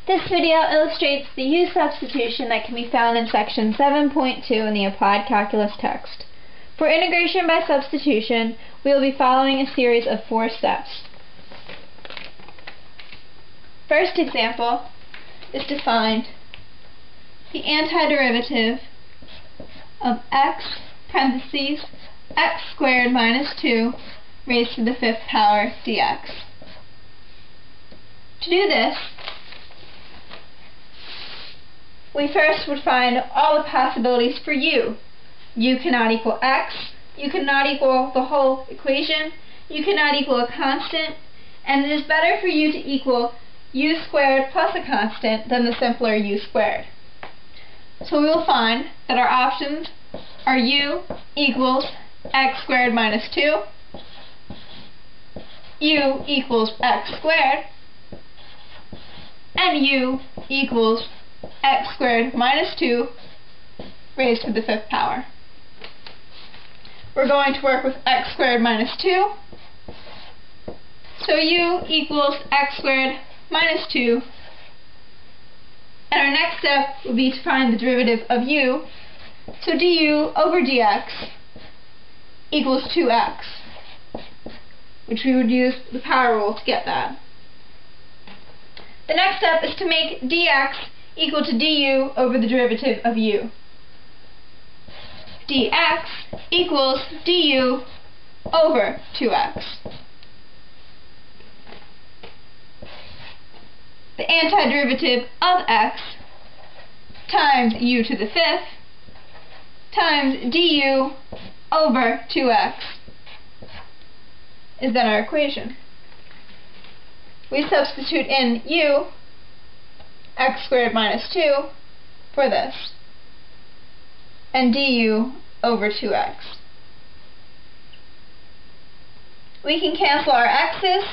This video illustrates the U-substitution that can be found in section 7.2 in the applied calculus text. For integration by substitution, we will be following a series of 4 steps. First example is to find the antiderivative of x parentheses x squared minus 2 raised to the 5th power dx. To do this, we first would find all the possibilities for u. U cannot equal x, u cannot equal the whole equation, u cannot equal a constant, and it is better for u to equal u squared plus a constant than the simpler u squared. So we will find that our options are u equals x squared minus 2, u equals x squared, and u equals x squared minus 2 raised to the 5th power. We're going to work with x squared minus 2, so u equals x squared minus 2, and our next step will be to find the derivative of u, so du over dx equals 2x, which we would use the power rule to get that. The next step is to make dx equal to du over the derivative of u. Dx equals du over 2x. The antiderivative of x times u to the 5th times du over 2x is then our equation. We substitute in u, x squared minus 2, for this, and du over 2x. We can cancel our x's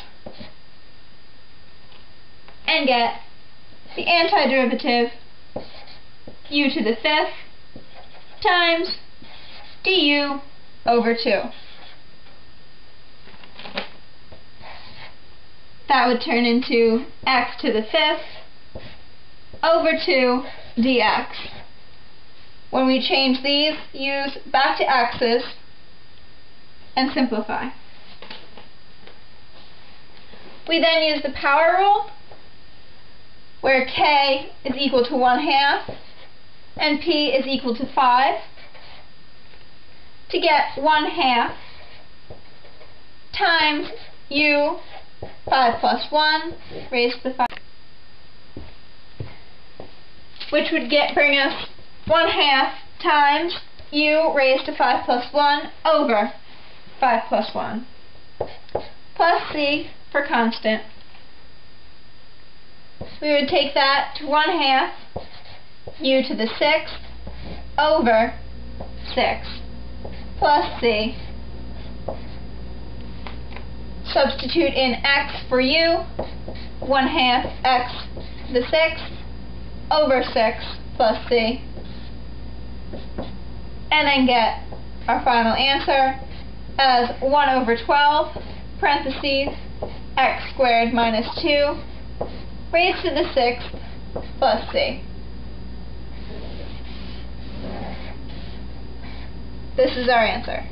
and get the antiderivative u to the 5th times du over 2. That would turn into x to the 5th over 2 dx. When we change these u's back to x's and simplify. We then use the power rule, where k is equal to 1/2 and p is equal to 5, to get 1/2 times u 5 plus 1 raised to the 5, which would bring us 1/2 times u raised to 5 plus 1 over 5 plus 1, plus c for constant. We would take that to 1/2 u to the 6th over 6 plus c. Substitute in x for u, 1/2 x to the 6th over 6 plus c, and then get our final answer as 1 over 12 parentheses x squared minus 2 raised to the 6th plus c. This is our answer.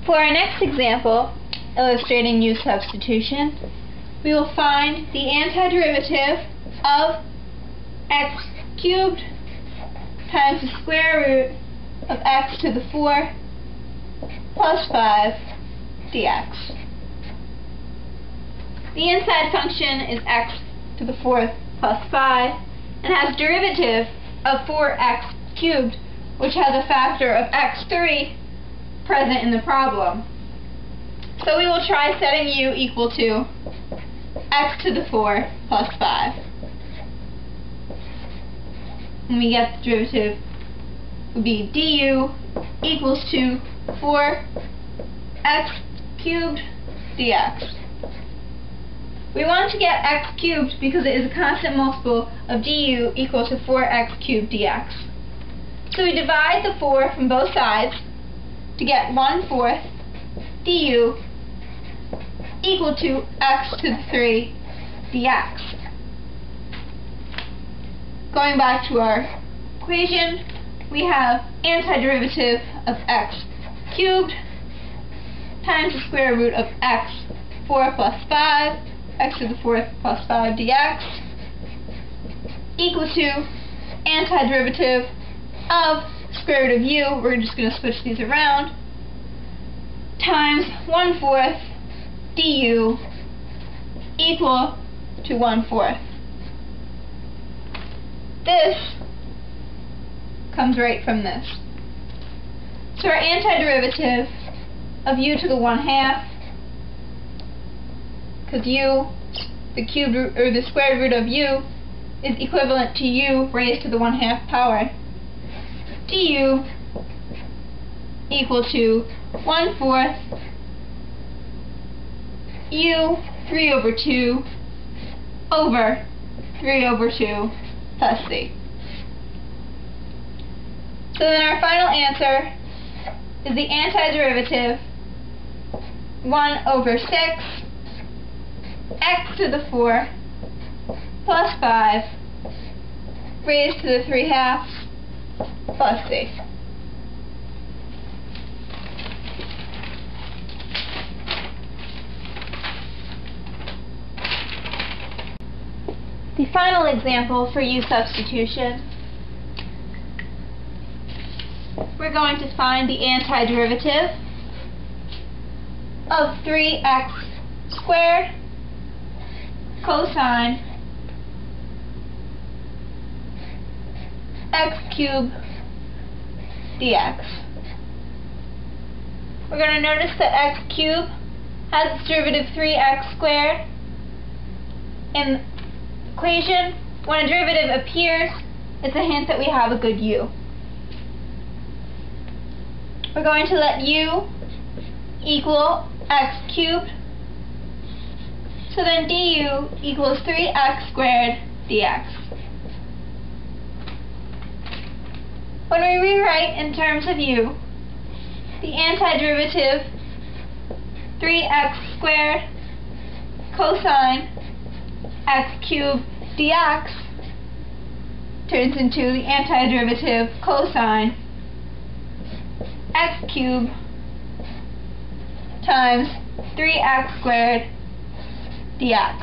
For our next example, illustrating U-substitution, we will find the antiderivative of x cubed times the square root of x to the 4 plus 5 dx. The inside function is x to the 4th plus 5 and has derivative of 4x cubed, which has a factor of x3 present in the problem. So we will try setting u equal to x to the 4 plus 5. And we get the derivative would be du equals to 4x cubed dx. We want to get x cubed because it is a constant multiple of du equal to 4x cubed dx. So we divide the 4 from both sides to get 1/4 du equal to x to the 3 dx. Going back to our equation, we have antiderivative of x cubed times the square root of x 4 plus 5, x to the 4th plus 5 dx, equal to antiderivative of square root of u, we're just going to switch these around, times 1/4 du equal to 1/4. This comes right from this. So our antiderivative of u to the 1/2, because u, the cubed root, or the square root of u, is equivalent to u raised to the 1/2 power, du equal to 1/4 u 3/2 over 3/2 plus c. So then our final answer is the antiderivative 1/6 x to the 4 plus 5 raised to the 3/2 plus c. The final example for U-substitution, we're going to find the antiderivative of 3x squared cosine x cubed dx. We're going to notice that x cubed has its derivative 3x squared. In the equation, when a derivative appears, it's a hint that we have a good u. We're going to let u equal x cubed, so then du equals 3x squared dx. When we rewrite in terms of u, the antiderivative 3x squared cosine x cubed dx turns into the antiderivative cosine x cubed times 3x squared dx.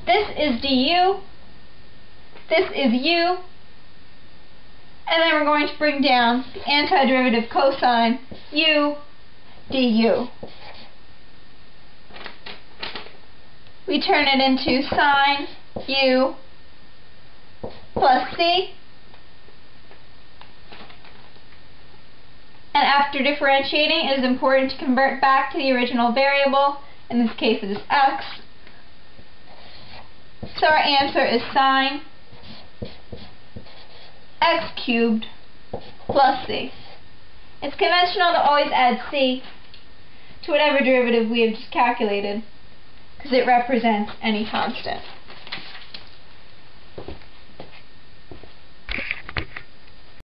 This is du, this is u, and then we're going to bring down the antiderivative cosine u du. We turn it into sine u plus c, and after differentiating, it is important to convert back to the original variable. In this case it is x. So our answer is sine x cubed plus c. It's conventional to always add c to whatever derivative we have just calculated, because it represents any constant.